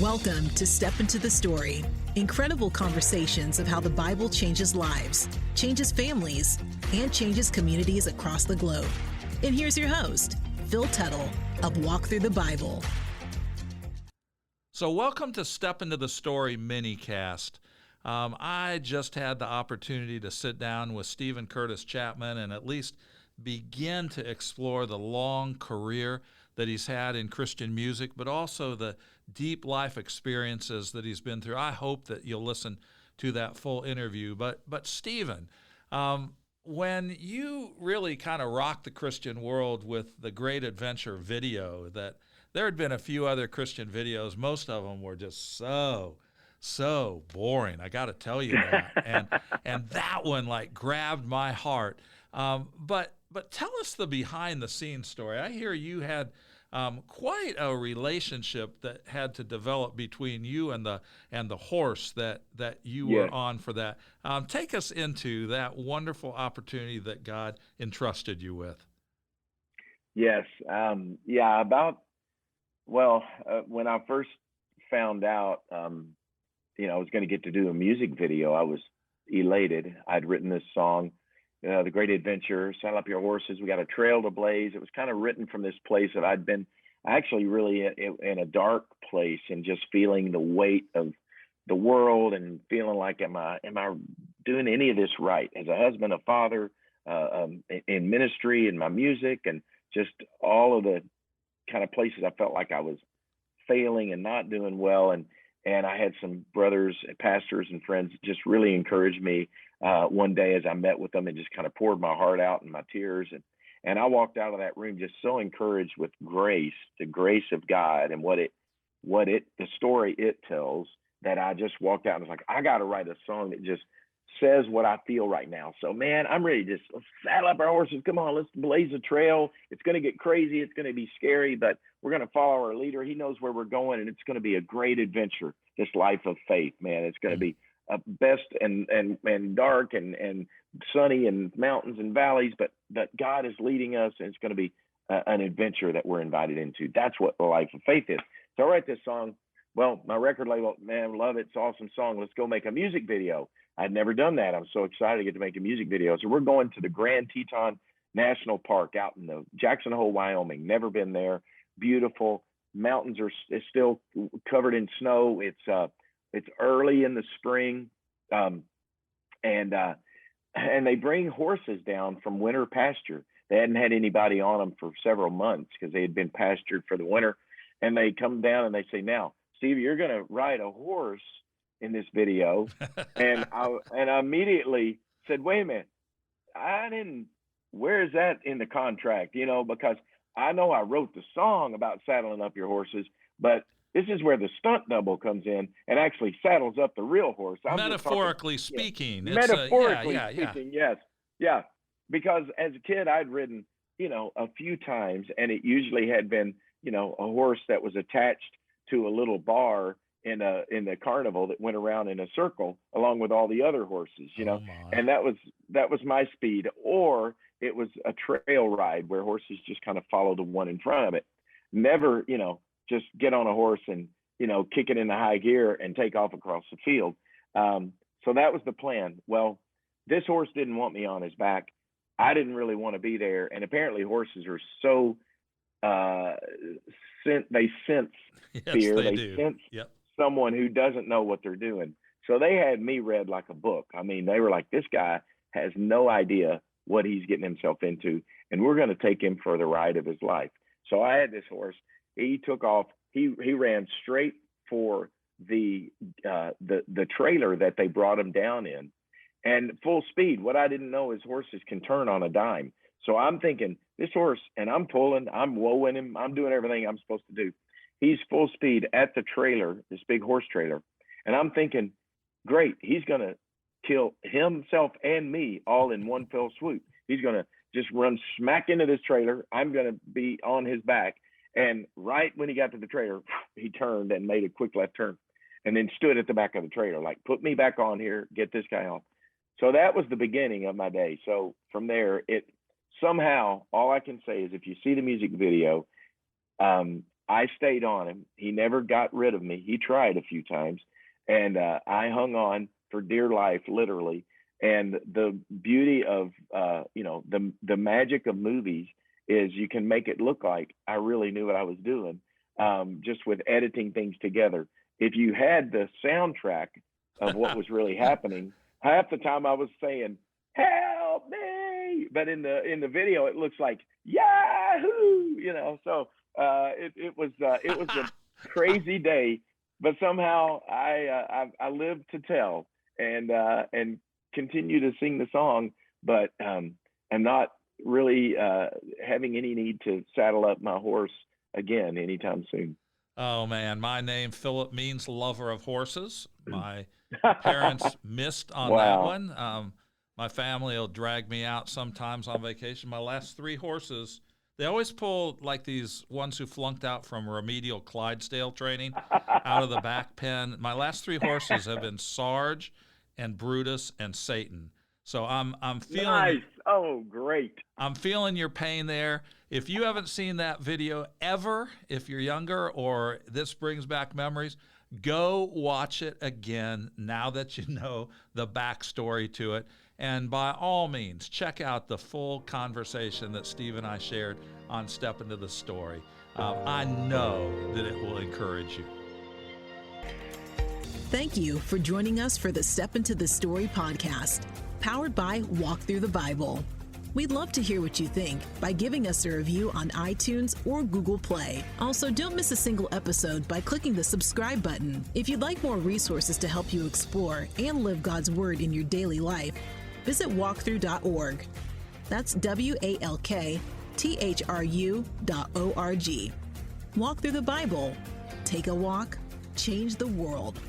Welcome to Step Into the Story. Incredible conversations of how the Bible changes lives, changes families, and changes communities across the globe. And here's your host, Phil Tuttle of Walk Through the Bible. So welcome to Step Into the Story minicast. I just had the opportunity to sit down with Curtis Chapman and at least begin to explore the long career that he's had in Christian music, but also the deep life experiences that he's been through. I hope that you'll listen to that full interview. But Stephen, when you really kind of rocked the Christian world with the Great Adventure video, that there had been a few other Christian videos. Most of them were just so boring. I got to tell you that. and that one like grabbed my heart. But tell us the behind the scenes story. I hear you had quite a relationship that had to develop between you and the horse that you were on for that. Take us into that wonderful opportunity that God entrusted you with. Yes. When I first found out, I was going to get to do a music video, I was elated. I'd written this song, The Great Adventure, Saddle Up Your Horses, we got a trail to blaze. It was kind of written from this place that I'd been actually really in a dark place and just feeling the weight of the world and feeling like, am I doing any of this right? As a husband, a father, in ministry, in my music, and just all of the kind of places I felt like I was failing and not doing well. And I had some brothers, pastors, and friends just really encouraged me one day as I met with them and just kind of poured my heart out in my tears. And I walked out of that room just so encouraged with grace, the grace of God and the story it tells, that I just walked out and was like, I got to write a song that just says what I feel right now. So, man, I'm ready to just saddle up our horses. Come on, let's blaze a trail. It's going to get crazy. It's going to be scary, but we're going to follow our leader. He knows where we're going, and it's going to be a great adventure, this life of faith, man. It's going to be best and dark and sunny and mountains and valleys, but that God is leading us, and it's going to be an adventure that we're invited into. That's what the life of faith is. So I write this song. Well, my record label, man, love it. It's an awesome song. Let's go make a music video. I'd never done that. I'm so excited to get to make a music video. So we're going to the Grand Teton National Park out in the Jackson Hole, Wyoming. Never been there. Beautiful. Mountains are still covered in snow. It's early in the spring, and they bring horses down from winter pasture. They hadn't had anybody on them for several months because they had been pastured for the winter. And they come down and they say, "Now, Steve, you're going to ride a horse in this video." and I immediately said, "Wait a minute, where is that in the contract?" Because I know I wrote the song about saddling up your horses, but this is where the stunt double comes in and actually saddles up the real horse. Metaphorically speaking. Metaphorically speaking, yes. Yeah. Because as a kid, I'd ridden, a few times, and it usually had been, a horse that was attached to a little bar in the carnival that went around in a circle along with all the other horses, and that was my speed. Or it was a trail ride where horses just kind of follow the one in front of it. Never, just get on a horse and, kick it into high gear and take off across the field. So that was the plan. Well, this horse didn't want me on his back. I didn't really want to be there. And apparently horses are so, they sense fear. They sense someone who doesn't know what they're doing. So they had me read like a book. I mean, they were like, this guy has no idea what he's getting himself into, and we're going to take him for the ride of his life. So I had this horse. He took off. He ran straight for the trailer that they brought him down in, and full speed. What I didn't know is horses can turn on a dime. So I'm thinking, this horse, and I'm pulling, I'm wowing him, I'm doing everything I'm supposed to do. He's full speed at the trailer, this big horse trailer. And I'm thinking, great, he's going to kill himself and me all in one fell swoop. He's going to just run smack into this trailer. I'm going to be on his back. And right when he got to the trailer, he turned and made a quick left turn and then stood at the back of the trailer, like, put me back on here, get this guy off. So that was the beginning of my day. So from there, somehow, all I can say is if you see the music video, I stayed on him. He never got rid of me. He tried a few times, and I hung on for dear life, literally. And the beauty of the magic of movies is you can make it look like I really knew what I was doing, just with editing things together. If you had the soundtrack of what was really happening, half the time I was saying, "Help me!" But in the video, it looks like Yahoo! So it was a crazy day, but somehow I lived to tell and continue to sing the song, but I'm not really having any need to saddle up my horse again anytime soon. Oh man, my name Philip means lover of horses. My parents missed on that one. My family will drag me out sometimes on vacation. My last 3 horses, they always pull like these ones who flunked out from remedial Clydesdale training out of the back pen. My last 3 horses have been Sarge and Brutus and Satan. So I'm feeling nice. Oh, great. I'm feeling your pain there. If you haven't seen that video ever, if you're younger or this brings back memories, go watch it again now that you know the backstory to it. And by all means, check out the full conversation that Steve and I shared on Step Into the Story. I know that it will encourage you. Thank you for joining us for the Step Into the Story podcast, powered by Walk Through the Bible. We'd love to hear what you think by giving us a review on iTunes or Google Play. Also, don't miss a single episode by clicking the subscribe button. If you'd like more resources to help you explore and live God's Word in your daily life, visit walkthrough.org. That's WALKTHRU.org. Walk Through the Bible. Take a walk, change the world.